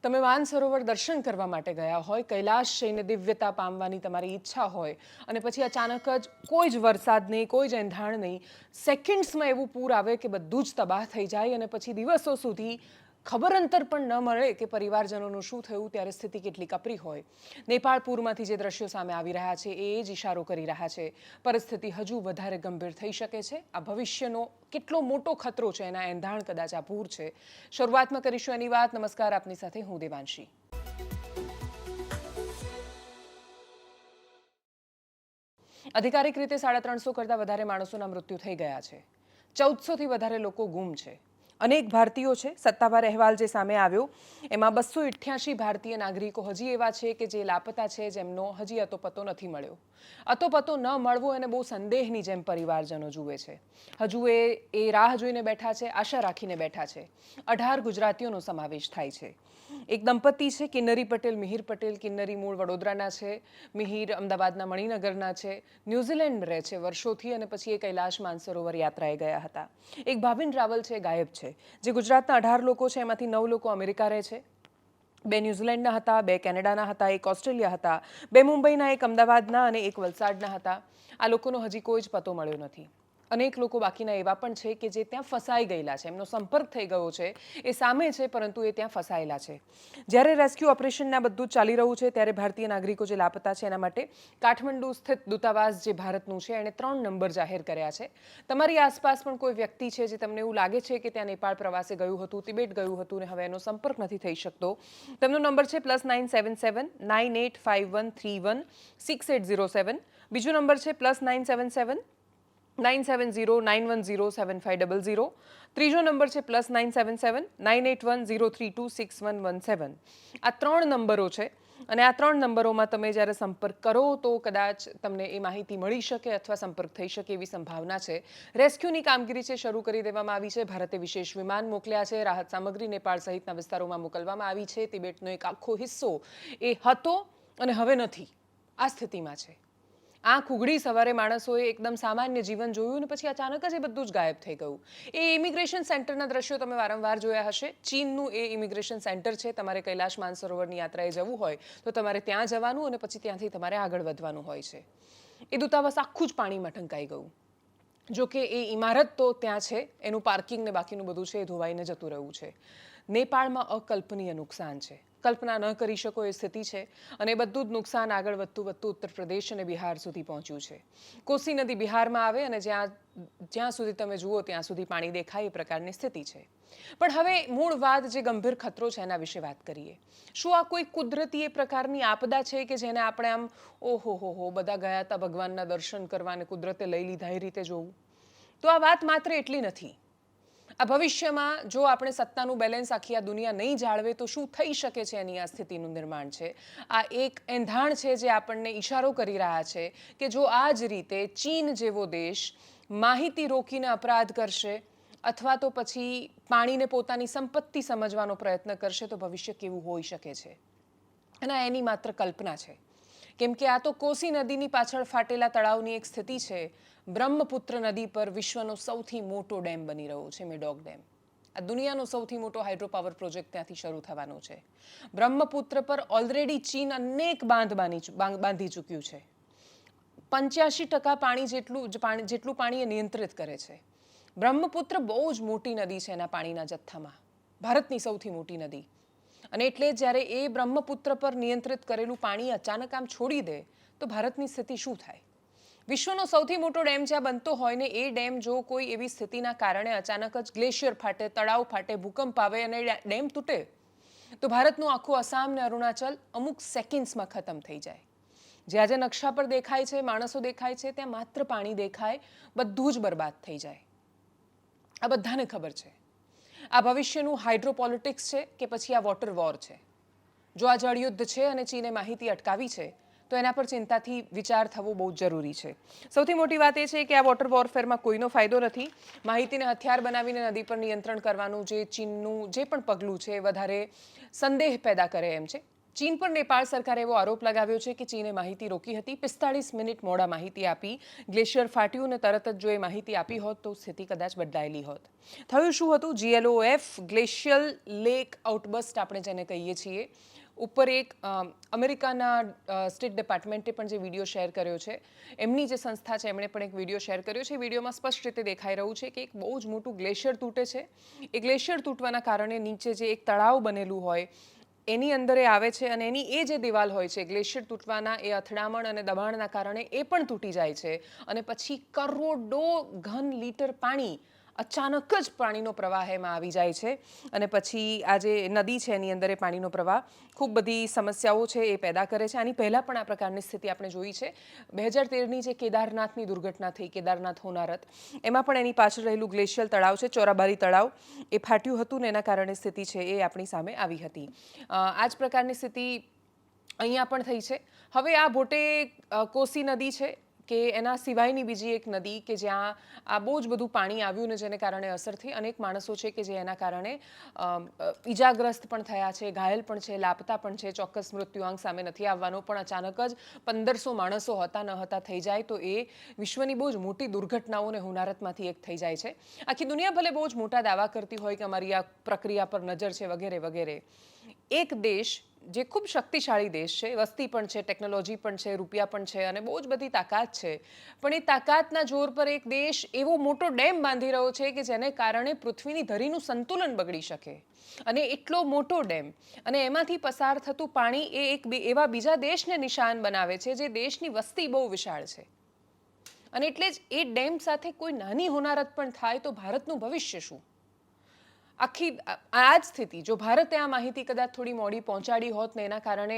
તમે માનસરોવર દર્શન કરવા માટે ગયા હોય, કૈલાશ જઈને દિવ્યતા પામવાની તમારી ઈચ્છા હોય અને પછી અચાનક જ કોઈ જ વરસાદ નહીં, કોઈ જ એંધાણ નહીં, સેકન્ડ્સમાં એવું પૂર આવે કે બધું જ તબાહ થઈ જાય અને પછી દિવસો સુધી ખબર અંતર પણ ન મળે કે પરિવારજનોનું શું થયું, ત્યારે સ્થિતિ કેટલી કપરી હોય. નેપાળ પૂરમાંથી જે દ્રશ્યો સામે આવી રહ્યા છે એ જ ઇશારો કરી રહ્યા છે. પરિસ્થિતિ હજુ વધારે ગંભીર થઈ શકે છે. આ ભવિષ્યનો કેટલો મોટો ખતરો છે, એના એંધાણ કદાચ આ પૂર છે. શરૂઆતમાં કરીશું એની વાત. નમસ્કાર, આપની સાથે હું દેવાંશી. અધિકારિક રીતે 350 કરતાં વધારે માણસોના મૃત્યુ થઈ ગયા છે. 1400થી વધારે લોકો ગુમ છે. અનેક ભારતીયો છે. સત્તાવાર અહેવાલ જે સામે આવ્યો એમાં 288 ભારતીય નાગરિકો હજી એવા છે કે જે લાપતા છે, જેમનો હજી અતોપતો નથી મળ્યો. અતોપતો ન મળવો એને બહુ સંદેહની જેમ પરિવારજનો જુએ છે. હજુ એ રાહ જોઈને બેઠા છે, આશા રાખીને બેઠા છે. 18 ગુજરાતીઓનો સમાવેશ થાય છે. એક દંપતી છે, કિન્નરી પટેલ, મિહિર પટેલ. કિન્નરી મૂળ વડોદરાના છે, મિહિર અમદાવાદના મણિનગરના છે. ન્યૂઝીલેન્ડ રહે છે વર્ષોથી અને પછી એ કૈલાશ માનસરોવર યાત્રાએ ગયા હતા. એક ભાવિન રાવલ છે, ગાયબ છે. જે ગુજરાતના 18 લોકો છે એમાંથી 9 લોકો અમેરિકા રહે છે, 2 ન્યૂઝીલેન્ડના હતા, 2 કેનેડાના હતા, 1 ઓસ્ટ્રેલિયા હતા, 2 મુંબઈના, 1 અમદાવાદના અને 1 વલસાડના હતા. આ લોકોનો હજી કોઈ જ પતો મળ્યો નથી. અનેક લોકો બાકીના એવા પણ છે કે જે ત્યાં ફસાઈ ગયેલા છે, એમનો સંપર્ક થઈ ગયો છે, એ સામે છે પરંતુ એ ત્યાં ફસાયેલા છે. જ્યારે રેસ્ક્યુ ઓપરેશનના બધું જ ચાલી રહ્યું છે ત્યારે ભારતીય નાગરિકો જે લાપતા છે એના માટે કાઠમંડુ સ્થિત દૂતાવાસ જે ભારતનું છે એણે 3 નંબર જાહેર કર્યા છે. તમારી આસપાસ પણ કોઈ વ્યક્તિ છે જે તમને એવું લાગે છે કે ત્યાં નેપાળ પ્રવાસે ગયું હતું, તિબેટ ગયું હતું ને હવે એનો સંપર્ક નથી થઈ શકતો, તેમનો નંબર છે +977 9851 31 6807. બીજો નંબર છે +977 970 910 7500. ત્રીજો નંબર છે +977 981 032 6117. આ 3 નંબરો છે અને આ 3 નંબરોમાં તમે જ્યારે સંપર્ક કરો તો કદાચ તમને એ માહિતી મળી શકે અથવા સંપર્ક થઈ શકે એવી સંભાવના છે. રેસ્ક્યુની કામગીરી છે શરૂ કરી દેવામાં આવી છે. ભારતે વિશેષ વિમાન મોકલ્યા છે. રાહત સામગ્રી નેપાળ સહિતના વિસ્તારોમાં મોકલવામાં આવી છે. તિબેટનો એક આખો હિસ્સો એ હતો અને હવે નથી, આ સ્થિતિમાં છે. આંખ ઉઘડી સવારે માણસોએ એકદમ સામાન્ય જીવન જોયું અને પછી અચાનક જ એ બધું જ ગાયબ થઈ ગયું. એ ઇમિગ્રેશન સેન્ટરના દ્રશ્યો તમે વારંવાર જોયા હશે. ચીનનું એ ઇમિગ્રેશન સેન્ટર છે. તમારે કૈલાશ માનસરોવરની યાત્રાએ જવું હોય તો તમારે ત્યાં જવાનું અને પછી ત્યાંથી તમારે આગળ વધવાનું હોય છે. એ દૂતાવાસ આખું જ પાણીમાં ઢંકાઈ ગયું. જોકે એ ઇમારત તો ત્યાં છે, એનું પાર્કિંગ ને બાકીનું બધું છે એ ધોવાઈને જતું રહ્યું છે. નેપાળમાં અકલ્પનીય નુકસાન છે. કલ્પના ન કરી શકો એ સ્થિતિ છે અને એ બધું જ નુકસાન આગળ વધતું ઉત્તર પ્રદેશ અને બિહાર સુધી પહોંચ્યું છે. કોસી નદી બિહારમાં આવે અને જ્યાં સુધી તમે જુઓ ત્યાં સુધી પાણી દેખાય એ પ્રકારની સ્થિતિ છે. પણ હવે મૂળ વાત જે ગંભીર ખતરો છે એના વિશે વાત કરીએ. શું આ કોઈ કુદરતી એ પ્રકારની આપદા છે કે જેને આપણે આમ ઓહો બધા ગયા હતા ભગવાનના દર્શન કરવા અને કુદરતે લઈ લીધા એ રીતે જોવું? તો આ વાત માત્ર એટલી નથી. આ ભવિષ્યમાં જો આપણે સત્તાનું બેલેન્સ આખી આ દુનિયા નહીં જાળવે તો શું થઈ શકે છે એની આ સ્થિતિનું નિર્માણ છે. આ એક એંધાણ છે જે આપણને ઇશારો કરી રહ્યા છે કે જો આ જ રીતે ચીન જેવો દેશ માહિતી રોકીને અપરાધ કરશે અથવા તો પછી પાણીને પોતાની સંપત્તિ સમજવાનો પ્રયત્ન કરશે તો ભવિષ્ય કેવું હોઈ શકે છે. અને એની માત્ર કલ્પના છે, કેમ કે આ તો કોસી નદીની પાછળ ફાટેલા તળાવની એક સ્થિતિ છે. બ્રહ્મપુત્ર નદી પર વિશ્વનો સૌથી મોટો ડેમ બની રહ્યો છે, મેડોક ડેમ. આ દુનિયાનો સૌથી મોટો હાઇડ્રો પાવર પ્રોજેક્ટ ત્યાંથી શરૂ થવાનો છે. બ્રહ્મપુત્ર પર ઓલરેડી ચીન અનેક બાંધ બાંધી ચૂક્યું છે. 85% પાણી જેટલું પાણી એ નિયંત્રિત કરે છે. બ્રહ્મપુત્ર બહુ જ મોટી નદી છે એના પાણીના જથ્થામાં, ભારતની સૌથી મોટી નદી. અને એટલે જ્યારે એ બ્રહ્મપુત્ર પર નિયંત્રિત કરેલું પાણી અચાનક આમ છોડી દે તો ભારતની સ્થિતિ શું થાય? વિશ્વનો સૌથી મોટો ડેમ જ્યાં બનતો હોય ને એ ડેમ જો કોઈ એવી સ્થિતિના કારણે અચાનક જ ગ્લેશિયર ફાટે, તળાવ ફાટે, ભૂકંપ આવે અને ડેમ તૂટે તો ભારતનું આખું આસામ ને અરુણાચલ અમુક સેકન્ડ્સમાં ખતમ થઈ જાય. જ્યાં જે નકશા પર દેખાય છે, માણસો દેખાય છે, ત્યાં માત્ર પાણી દેખાય, બધું જ બરબાદ થઈ જાય. આ બધાને ખબર છે. આ ભવિષ્યનું હાઇડ્રોપોલિટિક્સ છે કે પછી આ વોટર વોર છે. જો આ જળયુદ્ધ છે અને ચીને માહિતી અટકાવી છે તો એના પર ચિંતાથી વિચાર થવો બહુ જરૂરી છે. સૌથી મોટી વાત એ છે કે આ વોટર વોરફેરમાં કોઈનો ફાયદો નથી. માહિતીને હથિયાર બનાવીને નદી પર નિયંત્રણ કરવાનું જે ચીનનું જે પણ પગલું છે એ વધારે સંદેહ પેદા કરે એમ છે. ચીન પર નેપાળ સરકારે એવો આરોપ લગાવ્યો છે કે ચીને માહિતી રોકી હતી, 45 મિનિટ મોડા માહિતી આપી. ગ્લેશિયર ફાટ્યું અને તરત જ જો એ માહિતી આપી હોત તો સ્થિતિ કદાચ બદલાયેલી હોત. થયું શું હતું? GLOF ગ્લેશિયલ લેક આઉટબર્સ્ટ આપણે જેને કહીએ છીએ, ઉપર એક અમેરિકાના સ્ટેટ ડિપાર્ટમેન્ટે પણ જે વિડીયો શેર કર્યો છે, એમની જે સંસ્થા છે એમણે પણ એક વિડીયો શેર કર્યો છે. વિડીયોમાં સ્પષ્ટ રીતે દેખાઈ રહ્યું છે કે એક બહુ જ મોટું ગ્લેશિયર તૂટે છે. એ ગ્લેશિયર તૂટવાના કારણે નીચે જે એક તળાવ બનેલું હોય એની અંદર એ આવે છે અને એની એ જે દિવાલ હોય છે ગ્લેશિયર તૂટવાના એ અથડામણ અને દબાણના કારણે એ પણ તૂટી જાય છે અને પછી કરોડો ઘન લીટર પાણી અચાનક જ પાણીનો પ્રવાહ એમાં આવી જાય છે અને પછી આ જે નદી છે એની અંદર એ પાણીનો પ્રવાહ ખૂબ બધી સમસ્યાઓ છે એ પેદા કરે છે. આની પહેલાં પણ આ પ્રકારની સ્થિતિ આપણે જોઈ છે. 2013ની જે કેદારનાથની દુર્ઘટના થઈ, કેદારનાથ હોનારત, એમાં પણ એની પાછળ રહેલું ગ્લેશિયલ તળાવ છે, ચોરાબારી તળાવ, એ ફાટ્યું હતું ને એના કારણે સ્થિતિ છે એ આપણી સામે આવી હતી. આ જ પ્રકારની સ્થિતિ અહીંયા પણ થઈ છે. હવે આ ભોટે કોસી નદી છે કે એના સિવાયની બીજી એક નદી કે જ્યાં આ બહુ જ બધું પાણી આવ્યું ને જેને કારણે અસર થઈ. અનેક માણસો છે કે જે એના કારણે ઈજાગ્રસ્ત પણ થયા છે, ઘાયલ પણ છે, લાપતા પણ છે. ચોક્કસ મૃત્યુઆંક સામે નથી આવવાનો, પણ અચાનક જ 1500 માણસો હતા ન હતા થઈ જાય તો એ વિશ્વની બહુ જ મોટી દુર્ઘટનાઓ અને હોનારતમાંથી એક થઈ જાય છે. આખી દુનિયા ભલે બહુ જ મોટા દાવા કરતી હોય કે અમારી આ પ્રક્રિયા પર નજર છે વગેરે વગેરે, એક દેશ જે ખૂબ શક્તિશાળી દેશ છે, વસ્તી પણ છે, ટેકનોલોજી પણ છે, રૂપિયા પણ છે અને બહુ જ બધી તાકાત છે, પણ એ તાકાતના જોર પર એક દેશ એવો મોટો ડેમ બાંધી રહ્યો છે કે જેને કારણે પૃથ્વીની ધરીનું સંતુલન બગડી શકે. અને એટલો મોટો ડેમ અને એમાંથી પસાર થતું પાણી એ એક એવા બીજા દેશને નિશાન બનાવે છે જે દેશની વસ્તી બહુ વિશાળ છે. અને એટલે જ એ ડેમ સાથે કોઈ નાની હોનારત પણ થાય તો ભારતનું ભવિષ્ય શું? આખી આ જ સ્થિતિ જો ભારતે આ માહિતી કદાચ થોડી મોડી પહોંચાડી હોત ને એના કારણે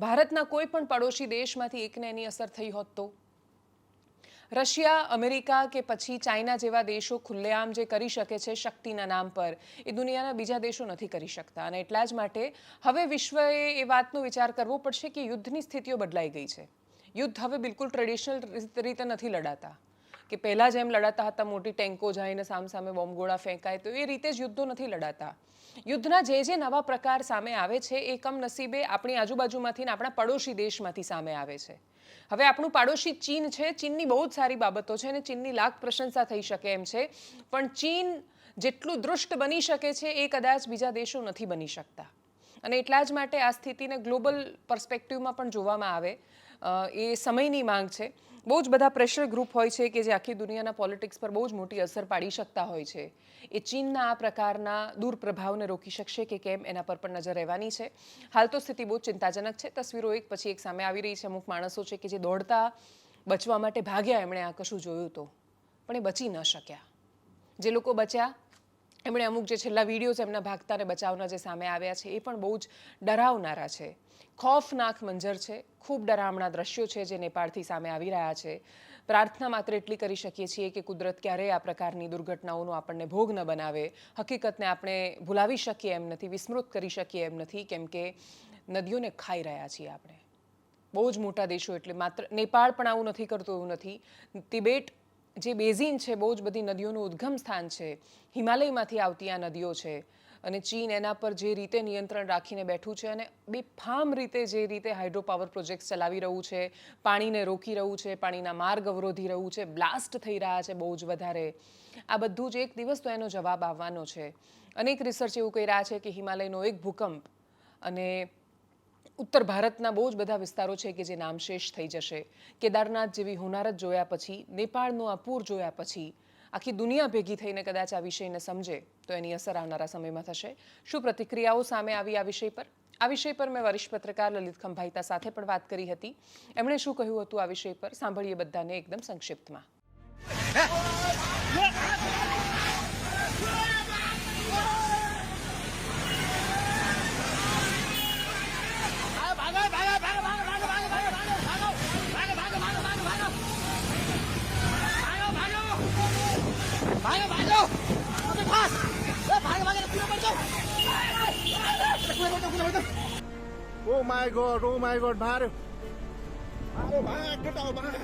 ભારતના કોઈ પણ પડોશી દેશમાંથી એકને એની અસર થઈ હોત તો રશિયા, અમેરિકા કે પછી ચાઇના જેવા દેશો ખુલ્લેઆમ જે કરી શકે છે શક્તિના નામ પર, એ દુનિયાના બીજા દેશો નથી કરી શકતા. અને એટલા જ માટે હવે વિશ્વએ એ વાતનો વિચાર કરવો પડશે કે યુદ્ધની સ્થિતિઓ બદલાઈ ગઈ છે. યુદ્ધ હવે બિલકુલ ટ્રેડિશનલ રીતે નથી લડાતા કે પહેલાં જેમ લડાતા હતા, મોટી ટેન્કો જઈને સામસામે બોમ્બગોળા ફેંકાય, તો એ રીતે જ યુદ્ધો નથી લડાતા. યુદ્ધના જે નવા પ્રકાર સામે આવે છે એ કમનસીબે આપણી આજુબાજુમાંથી ને આપણા પડોશી દેશમાંથી સામે આવે છે. હવે આપણું પાડોશી ચીન છે, ચીનની બહુ જ સારી બાબતો છે અને ચીનની લાખ પ્રશંસા થઈ શકે એમ છે, પણ ચીન જેટલું દૃષ્ટ બની શકે છે એ કદાચ બીજા દેશો નથી બની શકતા. અને એટલા જ માટે આ સ્થિતિને ગ્લોબલ પર્સ્પેક્ટિવમાં પણ જોવામાં આવે એ સમયની માંગ છે. બહુ જ બધા પ્રેશર ગ્રુપ હોય છે કે જે આખી દુનિયાના પોલિટિક્સ પર બહુ જ મોટી અસર પાડી શકતા હોય છે. એ ચીનના આ પ્રકારના દુરપ્રભાવને રોકી શકશે કે કેમ એના પર પણ નજર રહેવાની છે. હાલ તો સ્થિતિ બહુ ચિંતાજનક છે. તસવીરો એક પછી એક સામે આવી રહી છે. અમુક માણસો છે કે જે દોડતા બચવા માટે ભાગ્યા, એમણે આ કશું જોયું તો પણ એ બચી ન શક્યા. જે લોકો બચ્યા એમણે અમુક જે છેલ્લા વિડીયોઝ એમના ભાગતા અને બચાવના જે સામે આવ્યા છે એ પણ બહુ જ ડરાવનારા છે. ખોફનાક મંજર છે. ખૂબ ડરામણા દ્રશ્યો છે જે નેપાળથી સામે આવી રહ્યા છે. પ્રાર્થના માત્ર એટલી કરી શકીએ છીએ કે કુદરત ક્યારેય આ પ્રકારની દુર્ઘટનાઓનો આપણને ભોગ ન બનાવે. હકીકતને આપણે ભૂલાવી શકીએ એમ નથી, વિસ્મૃત કરી શકીએ એમ નથી, કેમ કે નદીઓને ખાઈ રહ્યા છીએ આપણે. બહુ જ મોટા દેશો એટલે માત્ર નેપાળ પણ આવું નથી કરતું એવું નથી. તિબેટ જે બેઝિન છે, બહુ જ બધી નદીઓનું ઉદ્ગમ સ્થાન છે, હિમાલયમાંથી આવતી આ નદીઓ છે અને ચીન એના પર જે રીતે નિયંત્રણ રાખીને બેઠું છે અને બેફામ રીતે જે રીતે હાઇડ્રો પાવર પ્રોજેક્ટ ચલાવી રહ્યું છે, પાણીને રોકી રહ્યું છે, પાણીના માર્ગ અવરોધી રહ્યું છે, બ્લાસ્ટ થઈ રહ્યા છે બહુ જ વધારે, આ બધું જ એક દિવસ તો એનો જવાબ આવવાનો છે. અનેક રિસર્ચ એવું કહી રહ્યા છે કે હિમાલયનો એક ભૂકંપ અને ઉત્તર ભારતના બહુ જ બધા વિસ્તારો છે કે જે નામશેષ થઈ જશે. કેદારનાથ જેવી હોનારત જોયા પછી, નેપાળનું આ પૂર જોયા પછી આખી દુનિયા ભેગી થઈને કદાચ આ વિષયને સમજે તો એની અસર આવનારા સમયમાં થશે. શું પ્રતિક્રિયાઓ સામે આવી આ વિષય પર? આ વિષય પર મેં વરિષ્ઠ પત્રકાર લલિત ખંભાઈતા સાથે પણ વાત કરી હતી. એમણે શું કહ્યું હતું આ વિષય પર સાંભળીએ બધાને એકદમ સંક્ષિપ્તમાં. Oh my god, ભારે ભાગ ઘટાઓ ભાગ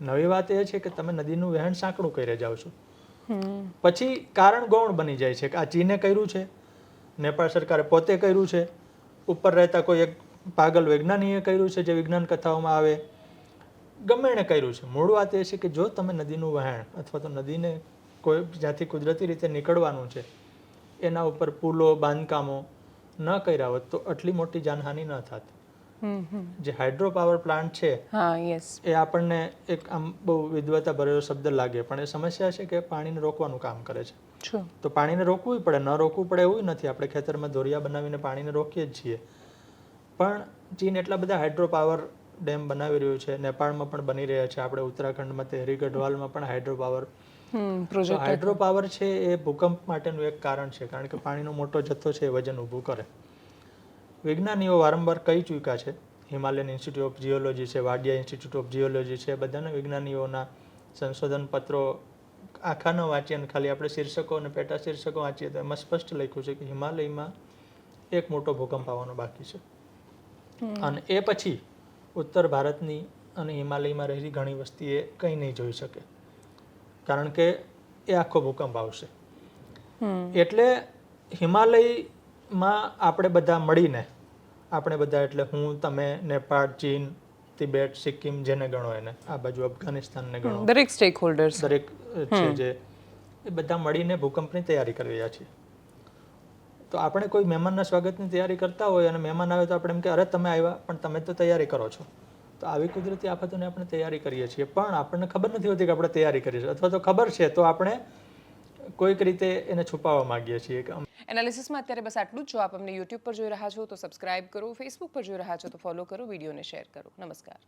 નવી વાત એ છે કે તમે નદીનું વહેણ સાંકડું કરી જાઓ છો. પછી કારણ ગૌણ બની જાય છે કે આ ચીને કર્યું છે, નેપાળ સરકારે પોતે કર્યું છે, ઉપર રહેતા કોઈ એક પાગલ વૈજ્ઞાનિકે કર્યું છે જે વિજ્ઞાન કથાઓમાં આવે, ગમે એણે કર્યું છે. મૂળ વાત એ છે કે જો તમે નદીનું વહેણ અથવા તો નદીને કોઈ જ્યાંથી કુદરતી રીતે નીકળવાનું છે એના ઉપર પુલો બાંધકામો ન કર્યા હોત તો આટલી મોટી જાનહાનિ ન થાત. જે હાઇડ્રો પાવર પ્લાન્ટ છે હા યસ એ આપણને એક આમ બહુ વિદ્વતા ભરેલો શબ્દ લાગે, પણ એ સમસ્યા છે કે પાણીને રોકવાનું કામ કરે છે. ટ્રુ તો પાણીને રોકવું પડે, ન રોકવું પડે એવું નથી. આપણે ખેતરમાં દોરિયા બનાવીને પાણીને રોકીએ જ છીએ. પણ ચીન એટલા બધા હાઇડ્રો પાવર ડેમ બનાવી રહ્યું છે, નેપાળમાં પણ બની રહ્યા છે, આપણે ઉત્તરાખંડમાં તેહરી ગઢવાલમાં પણ હાઇડ્રો પાવર. તો હાઇડ્રો પાવર છે એ ભૂકંપ માટેનું એક કારણ છે, કારણ કે પાણીનો મોટો જથ્થો છે એ વજન ઊભું કરે. વિજ્ઞાનીઓ વારંવાર કહી ચૂક્યા છે, હિમાલયન ઇન્સ્ટિટ્યૂટ ઓફ જીઓલોજી છે, વાડિયા ઇન્સ્ટિટ્યૂટ ઓફ જીઓલોજી છે, બધાના વિજ્ઞાનીઓના સંશોધન પત્રો આખા ન વાંચીએ અને ખાલી આપણે શીર્ષકો અને પેટા શીર્ષકો વાંચીએ તો એમાં સ્પષ્ટ લખ્યું છે કે હિમાલયમાં એક મોટો ભૂકંપ આવવાનો બાકી છે. અને એ પછી ઉત્તર ભારતની અને હિમાલયમાં રહેલી ઘણી વસ્તી એ કંઈ નહીં જોઈ શકે, કારણ કે એ આખો ભૂકંપ આવશે. એટલે હિમાલયમાં આપણે બધા મળીને, આપણે બધા એટલે હું, તમે, નેપાળ, ચીન, તિબેટ, સિક્કિમ, જેને ગણો એને, આ બાજુ અફઘાનિસ્તાનને ગણો, દરેક સ્ટેક હોલ્ડર્સ દરેક છે જે, એ બધા મળીને ભૂકંપની તૈયારી કરી રહ્યા છીએ. તો આપણે કોઈ મહેમાનના સ્વાગતની તૈયારી કરતા હોય અને મહેમાન આવે તો આપણે એમ કે અરે તમે આવ્યા પણ તમે તો તૈયારી કરો છો. તો આવી કુદરતી આફતોને આપણે તૈયારી કરીએ છીએ, પણ આપણને ખબર નથી હોતી કે આપણે તૈયારી કરીએ છીએ, અથવા તો ખબર છે તો આપણે કોઈક રીતે એને છુપાવવા માંગીએ છીએ. એનાલિસિસમાં અત્યારે બસ આટલું જ. જો આપ અમને યુટ્યુબ પર જોઈ રહ્યા છો તો સબસ્ક્રાઇબ કરો, ફેસબુક પર જોઈ રહ્યા છો તો ફોલો કરો, વિડીયોને શેર કરો. નમસ્કાર.